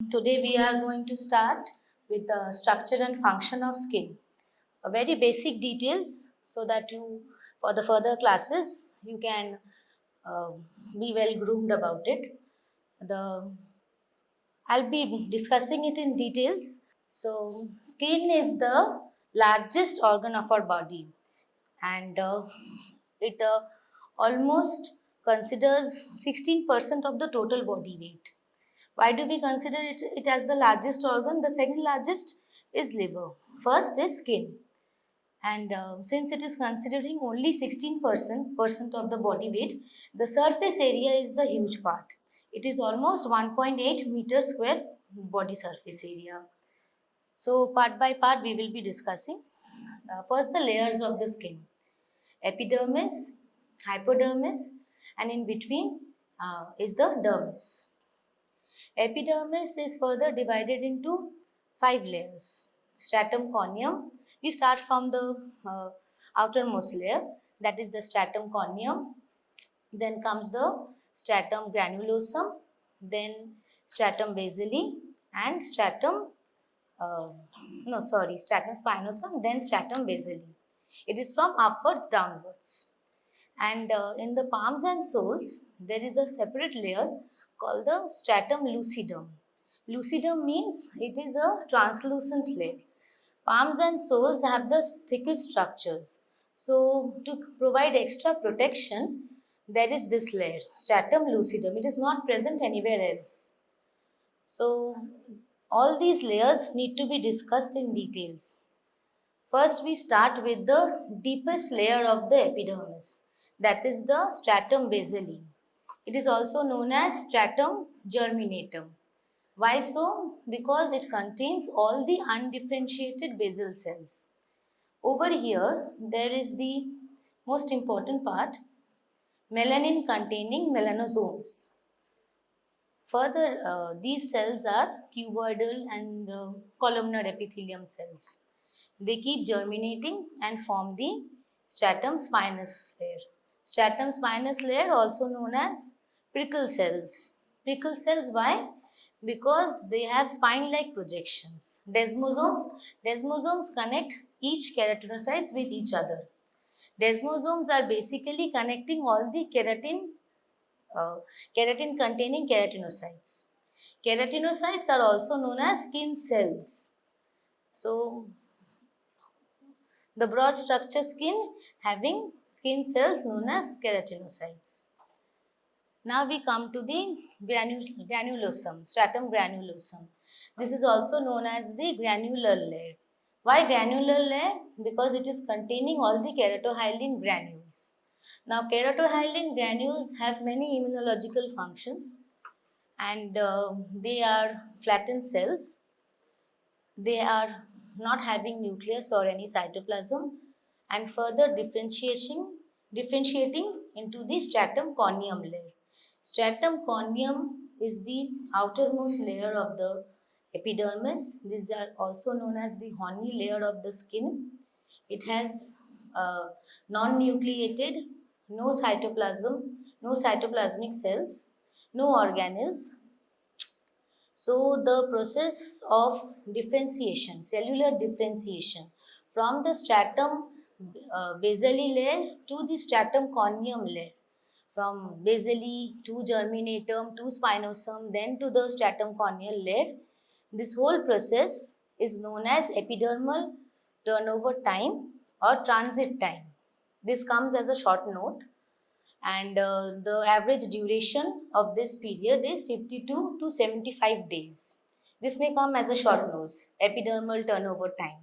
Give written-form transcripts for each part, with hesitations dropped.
Today we are going to start with the structure and function of skin. A very basic details so that you, for the further classes, you can uh, be well groomed about it. The I'll be discussing it in details. So, skin is the largest organ of our body, and it almost considers 16% of the total body weight. Why do we consider it as the largest organ? The second largest is liver. First is skin. And since it is considering only 16% of the body weight, the surface area is the huge part. It is almost 1.8 meter square body surface area. So part by part we will be discussing. First the layers of the skin. Epidermis, hypodermis, and in between is the dermis. Epidermis is further divided into 5 layers. Stratum corneum. We start from the outermost layer, that is the stratum corneum. Then comes the stratum granulosum, then stratum basale, and uh, stratum spinosum, then stratum basale. It is from upwards downwards. And in the palms and soles, there is a separate layer called the stratum lucidum. Lucidum means it is a translucent layer. Palms and soles have the thickest structures. So, to provide extra protection, there is this layer, stratum lucidum. It is not present anywhere else. So, all these layers need to be discussed in details. First, we start with the deepest layer of the epidermis, that is the stratum basale. It is also known as stratum germinatum. Why so? Because it contains all the undifferentiated basal cells. Over here, there is the most important part, melanin containing melanosomes. Further, these cells are cuboidal and columnar epithelium cells. They keep germinating and form the stratum spinous layer. Stratum spinous layer also known as prickle cells. Prickle cells, why? Because they have spine-like projections. Desmosomes connect each keratinocytes with each other. Desmosomes are basically connecting all the uh, keratin containing keratinocytes. Keratinocytes are also known as skin cells. So, the broad structure skin having skin cells known as keratinocytes. Now we come to the granulosum, stratum granulosum. This is also known as the granular layer. Why granular layer? Because it is containing all the keratohyalin granules. Now keratohyalin granules have many immunological functions, and they are flattened cells. They are not having nucleus or any cytoplasm, and further differentiating into the stratum corneum layer. Stratum corneum is the outermost layer of the epidermis. These are also known as the horny layer of the skin. It has non-nucleated, no cytoplasm, no cytoplasmic cells, no organelles. So the process of differentiation, cellular differentiation from the stratum basale layer to the stratum corneum layer, from basale to germinatum to spinosum, then to the stratum corneal layer, this whole process is known as epidermal turnover time or transit time. This comes as a short note, and the average duration of this period is 52 to 75 days. This may come as a short nose, epidermal turnover time.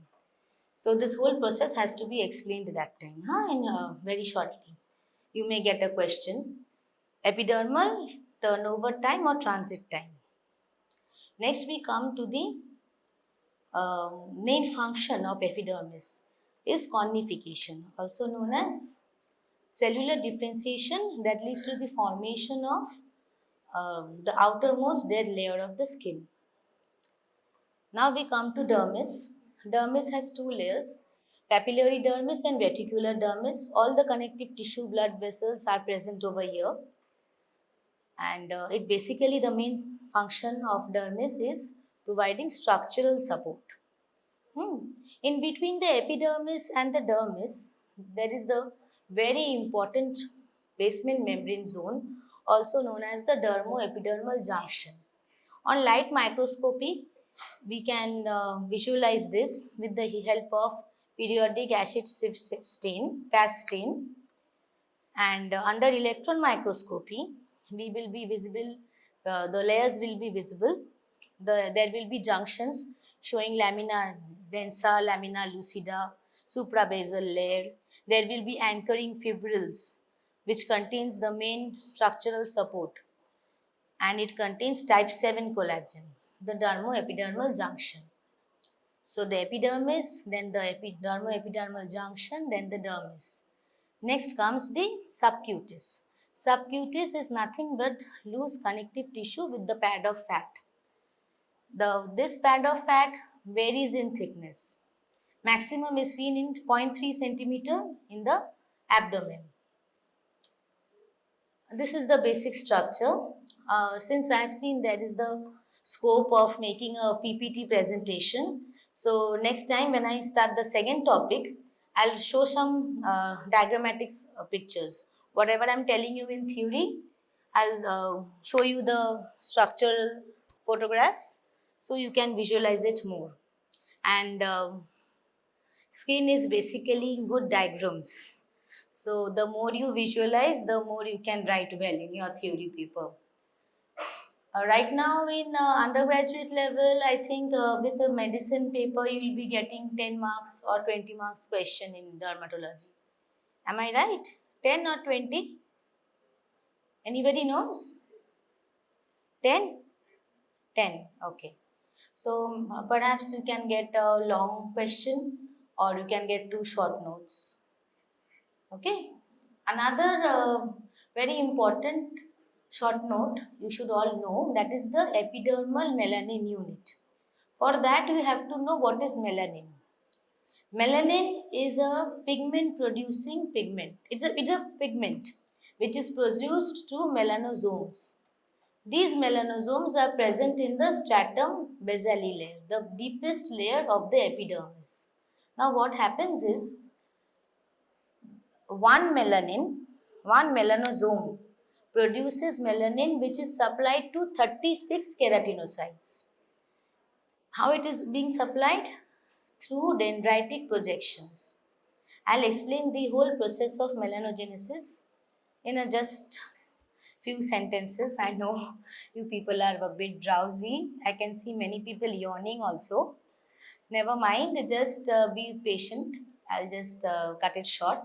So this whole process has to be explained that time, in very shortly. You may get a question, epidermal turnover time or transit time. Next we come to the main function of epidermis is cornification, also known as cellular differentiation that leads to the formation of the outermost dead layer of the skin. Now we come to dermis. Dermis has 2 layers, papillary dermis and reticular dermis. All the connective tissue blood vessels are present over here. and it basically, the main function of dermis is providing structural support. Hmm. In between the epidermis and the dermis, there is the very important basement membrane zone, also known as the dermoepidermal junction. On light microscopy, we can visualize this with the help of periodic acid sieve stain, CAS stain, and under electron microscopy we will be visible, the layers will be visible, there will be junctions showing lamina densa, lamina lucida, suprabasal layer. There will be anchoring fibrils which contains the main structural support, and it contains type 7 collagen, the dermoepidermal junction. So the epidermis, then the dermoepidermal junction, then the dermis. Next comes the subcutis. Subcutis is nothing but loose connective tissue with the pad of fat. This pad of fat varies in thickness. Maximum is seen in 0.3 centimeter in the abdomen. This is the basic structure. Since I have seen there is the scope of making a PPT presentation, so next time when I start the second topic, I'll show some diagrammatic pictures. Whatever I'm telling you in theory, I'll show you the structural photographs so you can visualize it more. And skin is basically good diagrams. So the more you visualize, the more you can write well in your theory paper. Right now in undergraduate level, I think with the medicine paper, you will be getting 10 marks or 20 marks question in dermatology. Am I right? 10 or 20? Anybody knows? 10? 10, okay. So perhaps you can get a long question or you can get two short notes. Okay. Another very important short note you should all know, that is the epidermal melanin unit. For that you have to know what is melanin. Melanin is a pigment producing pigment. It's a pigment which is produced through melanosomes. These melanosomes are present in the stratum basale layer, the deepest layer of the epidermis. Now what happens is, one melanosome produces melanin which is supplied to 36 keratinocytes. How it is being supplied? Through dendritic projections. I'll explain the whole process of melanogenesis in a just few sentences. I know you people are a bit drowsy. I can see many people yawning also. Never mind, just be patient. I'll just cut it short.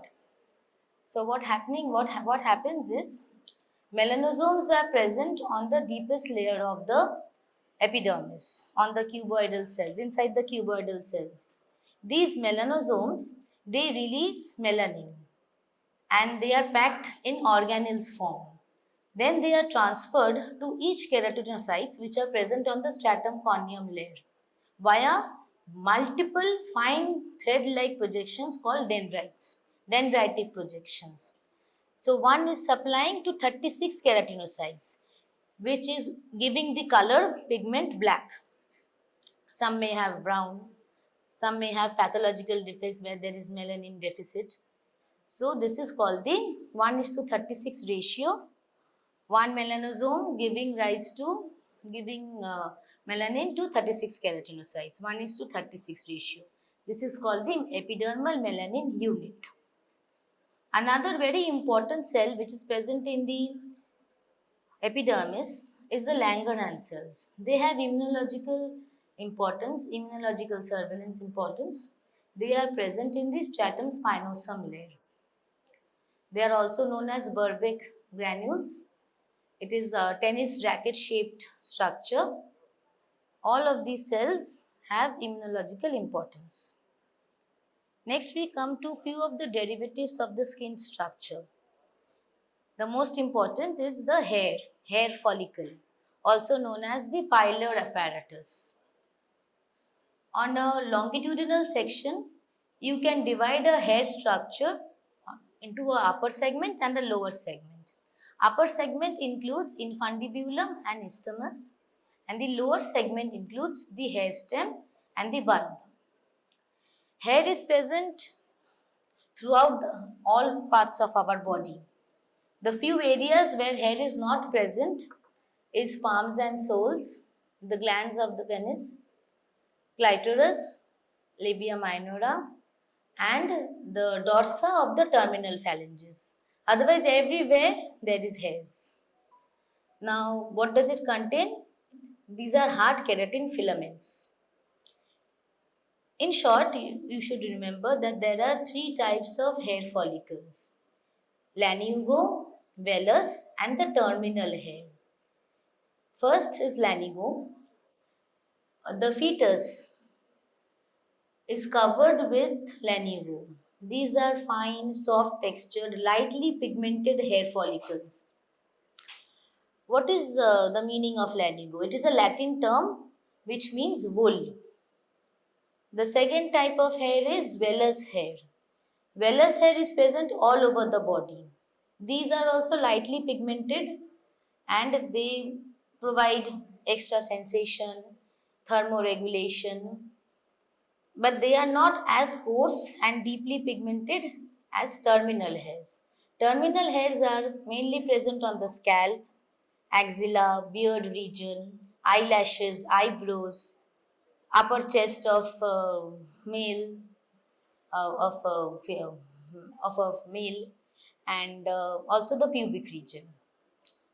So what happens is, melanosomes are present on the deepest layer of the epidermis, on the cuboidal cells, inside the cuboidal cells. These melanosomes, they release melanin and they are packed in organelles form. Then they are transferred to each keratinocytes which are present on the stratum corneum layer via multiple fine thread-like projections called dendrites, dendritic projections. So one is supplying to 36 keratinocytes, which is giving the color pigment black. Some may have brown, some may have pathological defects where there is melanin deficit. So this is called the 1:36 ratio. One melanosome giving rise to melanin to 36 keratinocytes, 1:36 ratio. This is called the epidermal melanin unit. Another very important cell which is present in the epidermis is the Langerhans cells. They have immunological importance, immunological surveillance importance. They are present in the stratum spinosum layer. They are also known as Berbeck granules. It is a tennis racket shaped structure. All of these cells have immunological importance. Next we come to few of the derivatives of the skin structure. The most important is the hair follicle, also known as the pilar apparatus. On a longitudinal section, you can divide a hair structure into a upper segment and a lower segment. Upper segment includes infundibulum and isthmus, and the lower segment includes the hair stem and the bulb. Hair is present throughout all parts of our body. The few areas where hair is not present is palms and soles, the glands of the penis, clitoris, labia minora, and the dorsa of the terminal phalanges. Otherwise, everywhere there is hairs. Now, what does it contain? These are hard keratin filaments. In short, you should remember that there are three types of hair follicles: lanugo, vellus, and the terminal hair. First is lanugo. The fetus is covered with lanugo. These are fine, soft textured, lightly pigmented hair follicles. What is the meaning of lanugo? It is a Latin term which means wool. The second type of hair is vellus hair. Vellus hair is present all over the body. These are also lightly pigmented and they provide extra sensation, thermoregulation, but they are not as coarse and deeply pigmented as terminal hairs. Terminal hairs are mainly present on the scalp, axilla, beard region, eyelashes, eyebrows, upper chest of male, of a male, and also the pubic region.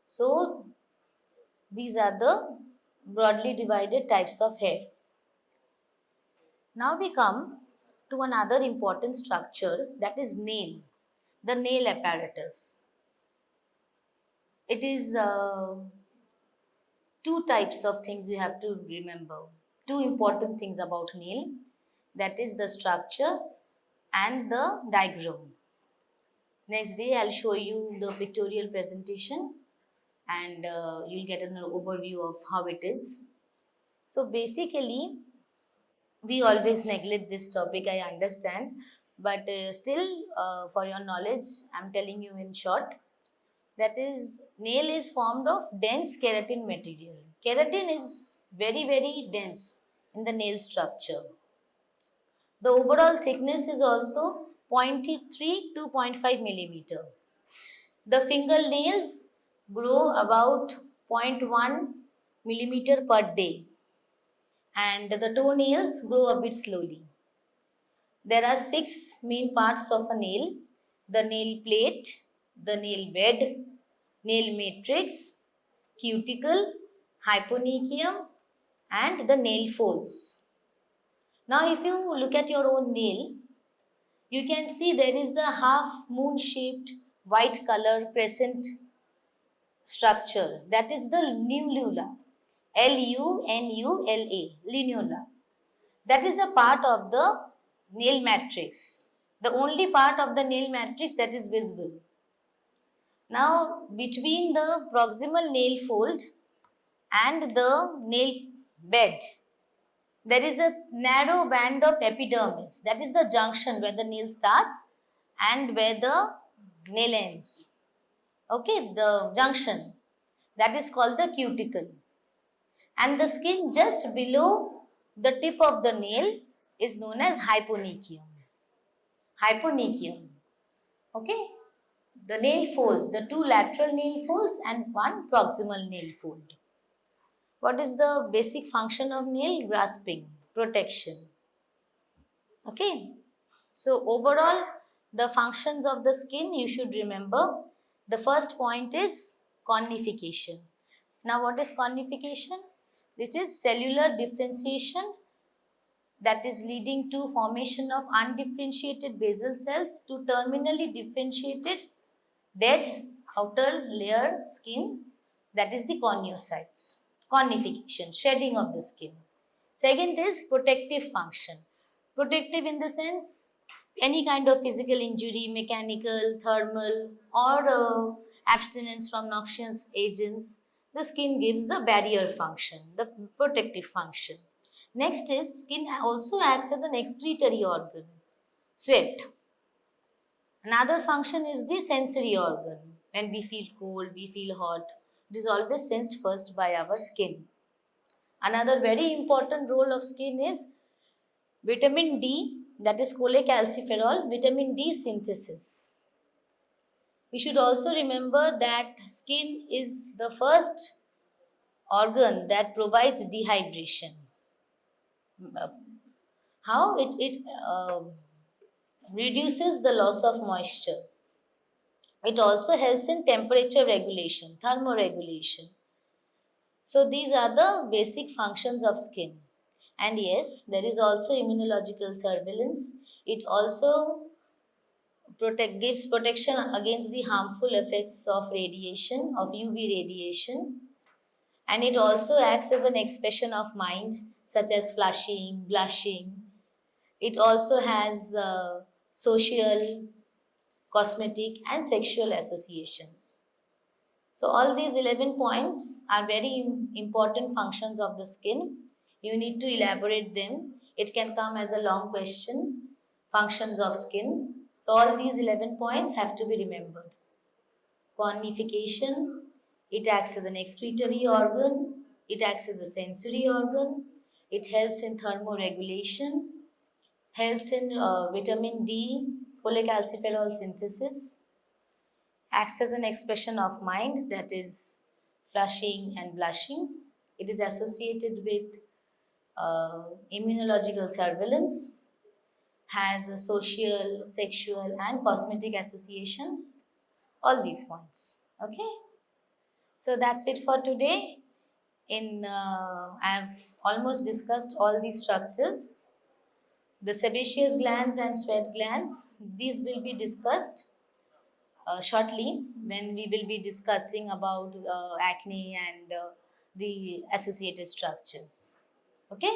So these are the broadly divided types of hair. Now we come to another important structure, that is nail, the nail apparatus. It is two types of things you have to remember. Two important things about nail, that is the structure and the diagram. Next day I'll show you the pictorial presentation and you'll get an overview of how it is. So basically, we always neglect this topic, I understand, but still for your knowledge, I'm telling you in short. That is, nail is formed of dense keratin material. Keratin is very, very dense in the nail structure. The overall thickness is also 0.3 to 0.5 millimeter. The fingernails grow about 0.1 millimeter per day, and the toenails grow a bit slowly. There are 6 main parts of a nail: the nail plate, the nail bed, nail matrix, cuticle, hyponychium, and the nail folds. Now, if you look at your own nail, you can see there is the half moon shaped white color crescent structure, that is the lunula, Lunula, lunula. That is a part of the nail matrix, the only part of the nail matrix that is visible. Now, between the proximal nail fold and the nail bed, there is a narrow band of epidermis, that is the junction where the nail starts and where the nail ends. Okay, the junction, that is called the cuticle. And the skin just below the tip of the nail is known as hyponychium. Hyponychium. Okay, the nail folds, the 2 lateral nail folds and 1 proximal nail fold. What is the basic function of nail? Grasping, protection. Okay, so overall, the functions of the skin you should remember. The first point is conification. Now, what is conification? This is cellular differentiation that is leading to formation of undifferentiated basal cells to terminally differentiated dead outer layer skin, that is the coniocytes. Conification, shedding of the skin. Second is protective function. Protective in the sense, any kind of physical injury, mechanical, thermal, or abstinence from noxious agents, the skin gives a barrier function, the protective function. Next is, skin also acts as an excretory organ, sweat. Another function is the sensory organ. When we feel cold, we feel hot, it is always sensed first by our skin. Another very important role of skin is vitamin D, that is cholecalciferol, vitamin D synthesis. We should also remember that skin is the first organ that provides dehydration. How it reduces the loss of moisture. It also helps in temperature regulation, thermoregulation. So these are the basic functions of skin. And yes, there is also immunological surveillance. It also gives protection against the harmful effects of radiation, of UV radiation. And it also acts as an expression of mind, such as flushing, blushing. It also has social, cosmetic, and sexual associations. So, all these 11 points are very important functions of the skin. You need to elaborate them. It can come as a long question, functions of skin. So, all these 11 points have to be remembered. Cornification, it acts as an excretory organ, it acts as a sensory organ, it helps in thermoregulation, helps in vitamin D, cholecalciferol synthesis, acts as an expression of mind, that is flushing and blushing. It is associated with immunological surveillance, has a social, sexual, and cosmetic associations. All these points. Okay. So that's it for today. I've almost discussed all these structures. The sebaceous glands and sweat glands, these will be discussed shortly when we will be discussing about acne and the associated structures. Okay?